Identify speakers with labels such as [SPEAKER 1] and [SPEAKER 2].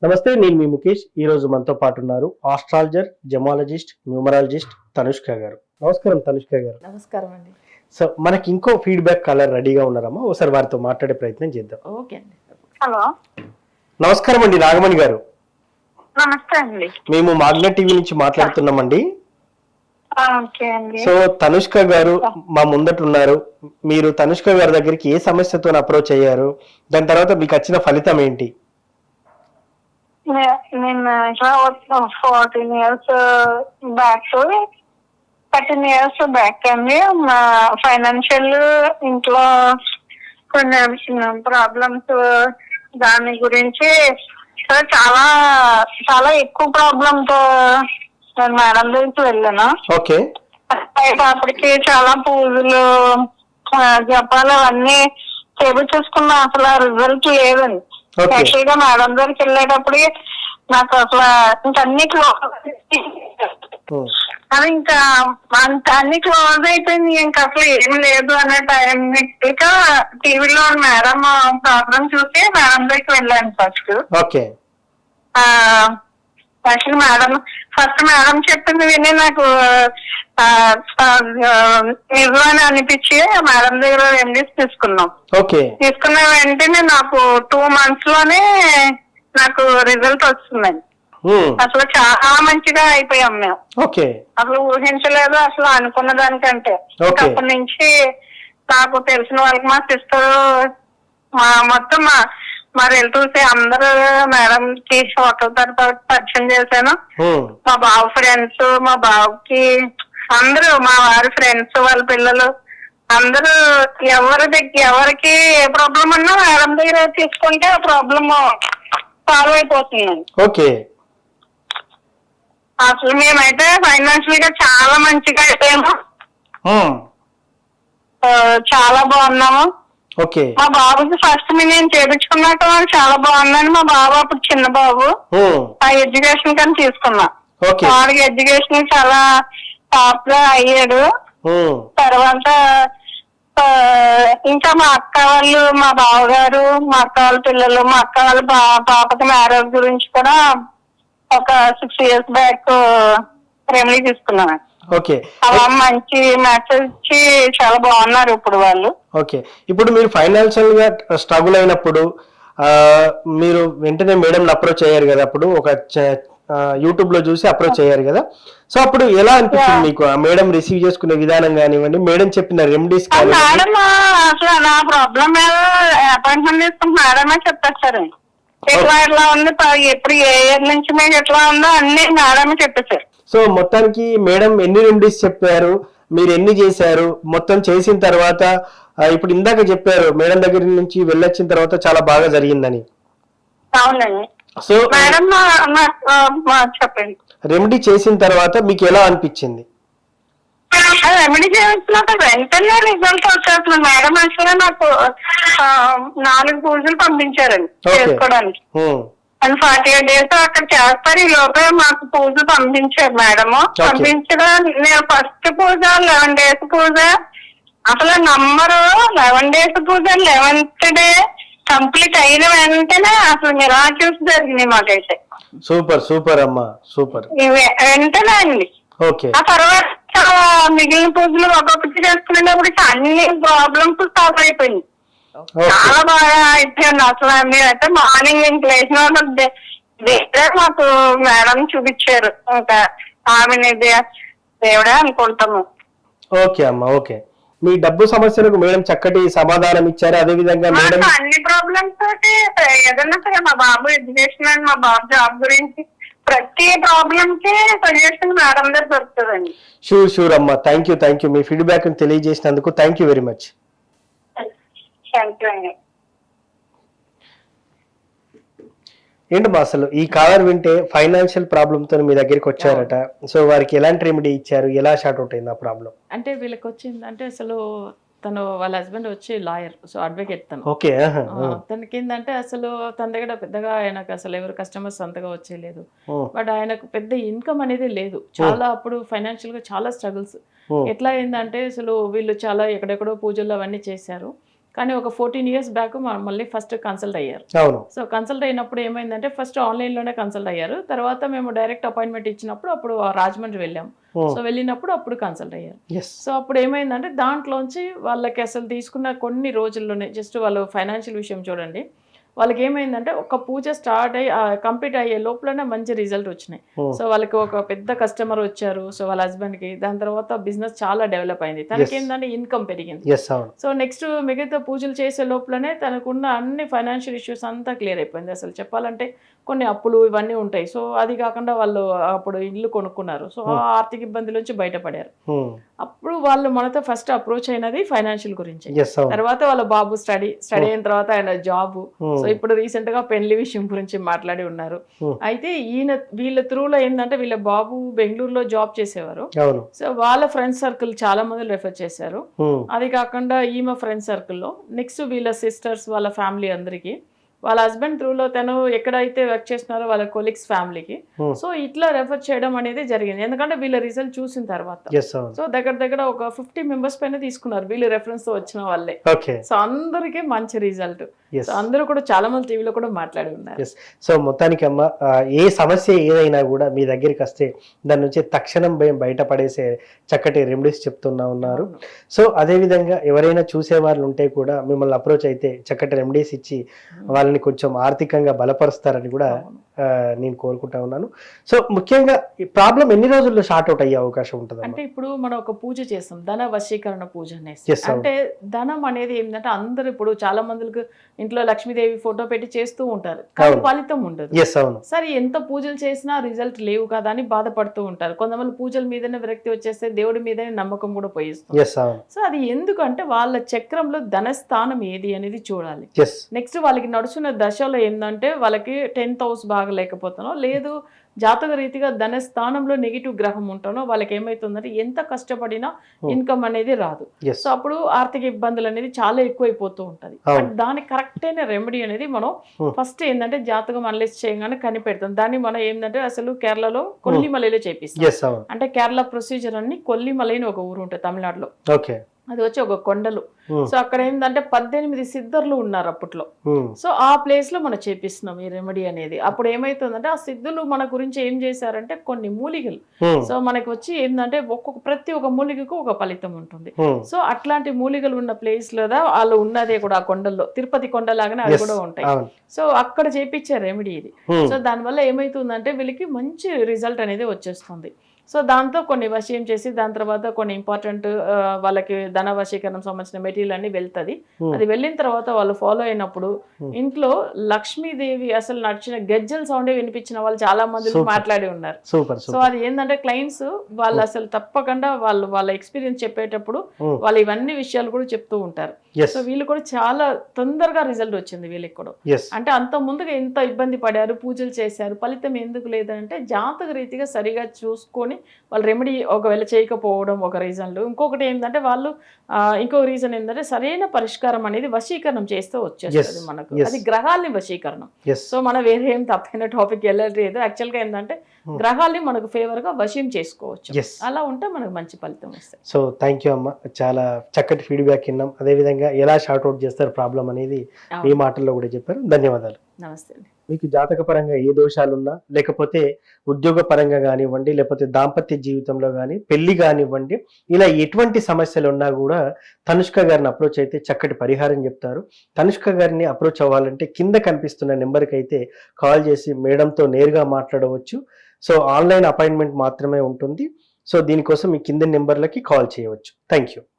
[SPEAKER 1] నమస్తే, నేను మీ ముఖేష్. ఈ రోజు మనతో పాటు ఉన్నారు ఆస్ట్రాలజర్, జమాలజిస్ట్, న్యూమరాలజిస్ట్ తనుష్క గారు. నమస్కారం తనుష్క గారు.
[SPEAKER 2] నమస్కారం అండి.
[SPEAKER 1] సో మనకి ఇంకో ఫీడ్బ్యాక్ కాలర్ రెడీగా ఉన్నారమ్మా, ఒకసారి వారితో మాట్లాడే ప్రయత్నం చేద్దాం.
[SPEAKER 2] ఓకే అండి.
[SPEAKER 3] హలో,
[SPEAKER 1] నమస్కారం అండి, నాగమణి గారు.
[SPEAKER 3] నమస్తే అండి.
[SPEAKER 1] మేము మాగ్నెట్ టీవీ నుంచి మాట్లాడుతున్నామండి.
[SPEAKER 3] ఓకే అండి.
[SPEAKER 1] సో తనుష్క గారు మా ముందట ఉన్నారు. మీరు తనుష్క గారి దగ్గరికి ఏ సమస్యతో అప్రోచ్ అయ్యారు, దాని తర్వాత మీకు వచ్చిన ఫలితం ఏంటి?
[SPEAKER 3] నేను 14 ఇయర్స్ బ్యాక్ 13 ఇయర్స్ బ్యాక్ అండి, మా ఫైనాన్షియల్ ఇంట్లో కొన్ని ప్రాబ్లమ్స్, దాని గురించి చాలా చాలా ఎక్కువ ప్రాబ్లమ్ తో నేను మేడం దగ్గరికి వెళ్ళాను.
[SPEAKER 1] ఓకే.
[SPEAKER 3] అప్పటికి చాలా పూజలు, జపాలు అవన్నీ చూసుకున్నా, అసలు రిజల్ట్ లేదండి. యాక్చువల్ గా మేడం దగ్గరికి వెళ్ళేటప్పుడు నాకు అసలు ఇంకా అన్ని క్లోజ్, అది ఇంకా అన్ని క్లోజ్ అయిపోయింది, ఇంకా అసలు ఏం లేదు అనే టైం ఇక టీవీలో మేడం ప్రోగ్రామ్ చూసి మేడం దగ్గరికి వెళ్ళాను first.
[SPEAKER 1] Okay.
[SPEAKER 3] Actual madam first madam చెప్పింది విని నాకు నిజమని అనిపించి మేడం దగ్గర రెమెడీస్ తీసుకున్నాం. తీసుకున్న వెంటనే నాకు 2 months లోనే నాకు రిజల్ట్ వస్తుందండి. అసలు చాలా మంచిగా అయిపోయాం మేము. అసలు ఊహించలేదు అసలు అనుకున్న దానికంటే. అప్పటి నుంచి నాకు తెలిసిన వాళ్ళకి మా సిస్టర్, మొత్తం మా రిలేటివ్స్ అందరూ మేడం కి ఒకరి తర్వాత పరిచయం చేశాను. మా బావ ఫ్రెండ్స్, మా బావకి అందరూ, మా వారి ఫ్రెండ్స్, వాళ్ళ పిల్లలు అందరూ ఎవరికి ఏ ప్రాబ్లం ఉన్నా మేడం దగ్గర తీసుకుంటే ఆ ప్రాబ్లమ్ సాల్వ్ అయిపోతుందండి. అసలు మేమైతే ఫైనాన్షియల్ గా చాలా మంచిగా అయిపోయాము, చాలా బాగున్నాము. మా బాబుకి ఫస్ట్ నేను చేపించుకున్నాక చాలా బాగుందని, మా బాబు అప్పుడు చిన్న బాబు, ఆ ఎడ్యుకేషన్ కానీ తీసుకున్నా. వాడికి ఎడ్యుకేషన్ చాలా టాప్ గా అయ్యాడు. తర్వాత ఇంకా మా అక్క వాళ్ళు, మా బావగారు, మా అక్క వాళ్ళ పిల్లలు, మా అక్క వాళ్ళ పాపకి మ్యారేజ్ గురించి కూడా ఒక 6 years బ్యాక్ రెమెడీ తీసుకున్నాను. అలా మంచి మెసేజ్ ఇచ్చి చాలా బాగున్నారు ఇప్పుడు వాళ్ళు.
[SPEAKER 1] ఇప్పుడు మీరు ఫైనాన్షియల్ గా స్ట్రగుల్ అయినప్పుడు మీరు వెంటనే మేడం అప్రోచ్ అయ్యారు కదా, అప్పుడు ఒక యూట్యూబ్ లో చూసి అప్రోచ్ అయ్యారు కదా. సో అప్పుడు ఎలా అనిపించింది మీకు? మేడం రిసీవ్ చేసుకునే విధానం కానివ్వండి, మేడం చెప్పిన రెమెడీస్
[SPEAKER 3] మేడం అసలు నా ప్రాబ్లం అపాయింట్మెంట్ తీసుకుని మేడమే చెప్పేస్తారు. ఎట్లా ఉంది, ఎప్పుడు ఏ ఇయర్ నుంచి మీకు ఎట్లా ఉందో అన్ని మేడమే చెప్పేశారు.
[SPEAKER 1] సో మొత్తానికి మేడం ఎన్ని రెమెడీస్ చెప్పారు, మీరు ఎన్ని చేశారు, మొత్తం చేసిన తర్వాత ఇప్పుడు ఇందాక చెప్పారు మేడం దగ్గర నుంచి వెళ్ళొచ్చిన తర్వాత చాలా బాగా జరిగిందని.
[SPEAKER 3] అవునండి.
[SPEAKER 1] సో
[SPEAKER 3] మేడం చెప్పండి,
[SPEAKER 1] రెమెడీ చేసిన తర్వాత మీకు ఎలా అనిపించింది?
[SPEAKER 3] రెమెడీ చేస్తున్నా వెంటనే రిజల్ట్ వచ్చేస్తుంది. మేడం యాక్చువల్గా నాకు 4 పూజలు పంపించారండి చేసుకోవడానికి. అండ్ 48 days అక్కడ చేస్తారు. ఈ లోపే మాకు పూజలు పంపించారు మేడము. పంపించడం నేను ఫస్ట్ పూజ 11 days పూజ, అసలు నంబరు 11 days పూజ 11th day కంప్లీట్ అయిన వెంటనే అసలు మిరాకిల్స్ జరిగినాయి మాకైతే.
[SPEAKER 1] సూపర్ సూపర్ అమ్మా, సూపర్.
[SPEAKER 3] వెంటనే అండి. ఆ తర్వాత మిగిలిన పూజలు ఒక్కొక్కటి చేసుకునేటప్పుడు అన్ని ప్రాబ్లమ్స్ సాల్వ్ అయిపోయింది. చాలా బాగా అయిపోయింది. అసలు మీరైతే మార్నింగ్ ఇంక లేచిన మాకు మేడం చూపించారు. ఇంకా ఆమెని దేవుడే అనుకుంటాము.
[SPEAKER 1] ఓకే అమ్మా, ఓకే. మీ డబ్బు సమస్యలకు మేడం చక్కటి సమాధానం ఇచ్చారు. అదే విధంగా మేడం
[SPEAKER 3] అన్ని ప్రాబ్లమ్స్ తోటి ఏదన్నా సరే, మా బాబు ఎడ్యుకేషన్ అండ్ మా బాబు జాబ్ గురించి ప్రతి ప్రాబ్లమ్ కి సొల్యూషన్ మేడం దగ్గర దొరుకుతుందండి.
[SPEAKER 1] షూర్ అమ్మా. Thank you. మీ ఫీడ్బ్యాక్ తెలియజేసినందుకు thank you very much.
[SPEAKER 3] Thank you అండి.
[SPEAKER 1] ఏంటమ్మా అసలు ఈ కాలర్ వింటే ఫైనాన్షియల్ ప్రాబ్లమ్ తో మీ దగ్గరికి వచ్చారట. సో వారికి ఎలాంటి రెమెడీ ఇచ్చారు, ఎలా షార్ట్ అవుట్ అయింది ఆ ప్రాబ్లం?
[SPEAKER 2] అంటే వీళ్ళకి వచ్చింది అంటే అసలు తను వాళ్ళ హస్బెండ్ వచ్చి లాయర్, సో అడ్వకేట్ తను.
[SPEAKER 1] ఓకే.
[SPEAKER 2] తనకి ఏంటంటే అసలు తన దగ్గర పెద్దగా ఆయనకు అసలు ఎవరు కస్టమర్స్ అంతగా వచ్చేయలేదు. బట్ ఆయనకు పెద్ద ఇన్కమ్ అనేది లేదు. చాలా అప్పుడు ఫైనాన్షియల్ గా చాలా స్ట్రగుల్స్. ఎట్లా అయిందంటే అసలు వీళ్ళు చాలా ఎక్కడెక్కడో పూజలు అవన్నీ చేశారు, కానీ ఒక 14 years బ్యాక్ మళ్ళీ ఫస్ట్ కన్సల్ట్ అయ్యారు.
[SPEAKER 1] అవును.
[SPEAKER 2] సో కన్సల్ట్ అయినప్పుడు ఏమైందంటే ఫస్ట్ ఆన్లైన్లోనే కన్సల్ట్ అయ్యారు. తర్వాత మేము డైరెక్ట్ అపాయింట్మెంట్ ఇచ్చినప్పుడు అప్పుడు రాజమండ్రి వెళ్ళాము. సో వెళ్ళినప్పుడు అప్పుడు కన్సల్ట్ అయ్యారు. సో అప్పుడు ఏమైందంటే దాంట్లోంచి వాళ్ళకి అసలు తీసుకున్న కొన్ని రోజుల్లోనే జస్ట్ వాళ్ళు ఫైనాన్షియల్ విషయం చూడండి, వాళ్ళకి ఏమైందంటే ఒక పూజ స్టార్ట్ అయ్యి కంప్లీట్ అయ్యే లోపలనే మంచి రిజల్ట్ వచ్చినాయి. సో వాళ్ళకి ఒక పెద్ద కస్టమర్ వచ్చారు. సో వాళ్ళ హస్బెండ్కి దాని తర్వాత బిజినెస్ చాలా డెవలప్ అయింది. తనకి ఏంటంటే ఇన్కమ్ పెరిగింది. సో నెక్స్ట్ మిగతా పూజలు చేసే లోపలనే తనకున్న అన్ని ఫైనాన్షియల్ ఇష్యూస్ అంతా క్లియర్ అయిపోయింది. అసలు చెప్పాలంటే కొన్ని అప్పులు ఇవన్నీ ఉంటాయి. సో అది కాకుండా వాళ్ళు అప్పుడు ఇల్లు కొనుక్కున్నారు. సో ఆ ఆర్థిక ఇబ్బంది నుంచి బయటపడారు. అప్పుడు వాళ్ళు మనతో ఫస్ట్ అప్రోచ్ అయినది ఫైనాన్షియల్ గురించి. తర్వాత వాళ్ళ బాబు స్టడీ అయిన తర్వాత ఆయన జాబ్. సో ఇప్పుడు రీసెంట్ గా పెళ్లి విషయం గురించి మాట్లాడి ఉన్నారు. అయితే వీళ్ళ త్రూలో ఏంటంటే వీళ్ళ బాబు బెంగళూరులో జాబ్ చేసేవారు. సో వాళ్ళ ఫ్రెండ్ సర్కిల్ చాలా మంది రెఫర్ చేశారు. అది కాకుండా ఈమె ఫ్రెండ్ సర్కిల్లో నెక్స్ట్ వీళ్ళ సిస్టర్స్ వాళ్ళ ఫ్యామిలీ అందరికి వాళ్ళ హస్బెండ్ త్రూలో తను ఎక్కడైతే వర్క్ చేస్తున్నారో వాళ్ళ కొలీగ్స్ ఫ్యామిలీకి సో ఇట్లా రెఫర్ చేయడం అనేది జరిగింది. ఎందుకంటే వీళ్ళ రిజల్ట్ చూసిన తర్వాత సో దగ్గర ఒక 50 మెంబర్స్ పైన తీసుకున్నారు వీళ్ళు రెఫరెన్స్ తో వచ్చిన వాళ్ళే. సో అందరికీ మంచి రిజల్ట్. సో అందరూ కూడా చాలా మంది టీవీలో కూడా మాట్లాడి ఉన్నారు.
[SPEAKER 1] సో మొత్తానికి అమ్మ ఏ సమస్య ఏదైనా కూడా మీ దగ్గరికి వస్తే దాని నుంచి తక్షణం బయటపడేసే చక్కటి రెమెడీస్ చెప్తున్నా ఉన్నారు. సో అదే విధంగా ఎవరైనా చూసే వాళ్ళు ఉంటే కూడా మిమ్మల్ని అప్రోచ్ అయితే చక్కటి రెమెడీస్ ఇచ్చి వాళ్ళని కొంచెం ఆర్థికంగా బలపరుస్తారని కూడా నేను కోరుకుంటా ఉన్నాను. సో ముఖ్యంగా ఈ ప్రాబ్లం ఎన్ని రోజుల్లో షార్ట్ అవుట్ అయ్యే అవకాశం ఉంటుంది?
[SPEAKER 2] అంటే ఇప్పుడు మనం ఒక పూజ చేస్తాం, ధన వశీకరణ పూజ అనేసి. అంటే ధనం అనేది ఏంటంటే అందరు ఇప్పుడు చాలా మందికి ఇంట్లో లక్ష్మీదేవి ఫోటో పెట్టి చేస్తూ ఉంటారు, కానీ ఫలితం ఉండదు. సరే ఎంత పూజలు చేసినా రిజల్ట్ లేవు కదా అని బాధపడుతూ ఉంటారు. కొంతమంది పూజల మీదనే విరక్తి వచ్చేస్తే దేవుడి మీదనే నమ్మకం కూడా పోయిస్తుంది. సో అది ఎందుకంటే వాళ్ళ చక్రంలో ధనస్థానం ఏది అనేది చూడాలి. నెక్స్ట్ వాళ్ళకి నడుచున్న దశలో ఏంటంటే వాళ్ళకి 10th house బాగా లేకపోతానో లేదు జాతక రీతిగా ధనస్థానంలో నెగిటివ్ గ్రహం ఉంటానో వాళ్ళకి ఏమైతుందంటే ఎంత కష్టపడినా ఇన్కమ్ అనేది రాదు. సో అప్పుడు ఆర్థిక ఇబ్బందులు అనేది చాలా ఎక్కువైపోతూ ఉంటది. దానికి కరెక్ట్ అయిన రెమెడీ అనేది మనం ఫస్ట్ ఏంటంటే జాతకం అనలైజ్ చేయగానే కనిపెడతాం. దాన్ని మనం ఏంటంటే అసలు కేరళలో కొల్లిమలైలో చేపిస్తాం. అంటే కేరళ ప్రొసీజర్ అన్ని కొల్లిమలై అని ఒక ఊరు ఉంటుంది తమిళనాడులో. అది వచ్చి ఒక కొండలు. సో అక్కడ ఏంటంటే 18 సిద్ధర్లు ఉన్నారు అప్పట్లో. సో ఆ ప్లేస్ లో మనం చేపిస్తున్నాం ఈ రెమెడీ అనేది. అప్పుడు ఏమైతుందంటే ఆ సిద్ధులు మన గురించి ఏం చేశారంటే కొన్ని మూలికలు సో మనకి వచ్చి ఏంటంటే ప్రతి ఒక్క మూలికకు ఒక ఫలితం ఉంటుంది. సో అట్లాంటి మూలికలు ఉన్న ప్లేస్ లేదా వాళ్ళు ఉన్నదే కూడా ఆ కొండల్లో తిరుపతి కొండలాగానే అవి కూడా ఉంటాయి. సో అక్కడ చేపించే రెమెడీ ఇది. సో దానివల్ల ఏమైతుందంటే వీళ్ళకి మంచి రిజల్ట్ అనేది వచ్చేస్తుంది. సో దాంతో కొన్ని వశీయం చేసి దాని తర్వాత కొన్ని ఇంపార్టెంట్ వాళ్ళకి ధన వశీకరణం సంబంధించిన మెటీరియల్ అన్ని వెళ్తుంది. అది వెళ్ళిన తర్వాత వాళ్ళు ఫాలో అయినప్పుడు ఇంట్లో లక్ష్మీదేవి అసలు నడిచిన గజ్జల సౌండ్ వినిపించిన వాళ్ళు చాలా మంది మాట్లాడి ఉన్నారు. సో అది ఏంటంటే క్లయింట్స్ వాళ్ళు అసలు తప్పకుండా వాళ్ళ ఎక్స్పీరియన్స్ చెప్పేటప్పుడు వాళ్ళు ఇవన్నీ విషయాలు కూడా చెప్తూ ఉంటారు. సో వీళ్ళు కూడా చాలా తొందరగా రిజల్ట్ వచ్చింది వీళ్ళకి కూడా. అంటే అంత ముందుగా ఎంత ఇబ్బంది పడారు, పూజలు చేశారు, ఫలితం ఎందుకు లేదంటే జాతక రీతిగా సరిగా చూసుకొని వాళ్ళు రెమెడీ ఒకవేళ చేయకపోవడం ఒక రీజన్లు. ఇంకొకటి ఏంటంటే వాళ్ళు ఇంకొక రీజన్ ఏంటంటే సరైన పరిష్కారం అనేది వశీకరణం చేస్తూ వచ్చేస్తుంది మనకు. అది గ్రహాల్ని వశీకరణం. సో మనం వేరే ఏం తప్పైన టాపిక్ వెళ్ళలేదు. యాక్చువల్ గా ఏంటంటే గ్రహాల్ని మనకు ఫేవర్ గా వశీం చేసుకోవచ్చు. అలా ఉంటే మనకు మంచి ఫలితం వస్తుంది.
[SPEAKER 1] సో థ్యాంక్ యూ అమ్మ, చాలా చక్కటి ఫీడ్బ్యాక్ విన్నాం. అదే విధంగా ఎలా షార్ట్ అవుట్ చేస్తారు ప్రాబ్లం అనేది మీ మాటల్లో కూడా చెప్పారు. ధన్యవాదాలు.
[SPEAKER 2] నమస్తే అండి.
[SPEAKER 1] మీకు జాతక పరంగా ఏ దోషాలున్నా లేకపోతే ఉద్యోగ పరంగా కానివ్వండి లేకపోతే దాంపత్య జీవితంలో కానీ పెళ్లి కానివ్వండి ఇలా ఎటువంటి సమస్యలు ఉన్నా కూడా తనుష్క గారిని అప్రోచ్ అయితే చక్కటి పరిహారం చెప్తారు. తనుష్క గారిని అప్రోచ్ అవ్వాలంటే కింద కనిపిస్తున్న నెంబర్కి అయితే కాల్ చేసి మేడంతో నేరుగా మాట్లాడవచ్చు. సో ఆన్లైన్ అపాయింట్మెంట్ మాత్రమే ఉంటుంది. సో దీనికోసం మీ కింద నెంబర్లకి కాల్ చేయవచ్చు. Thank you.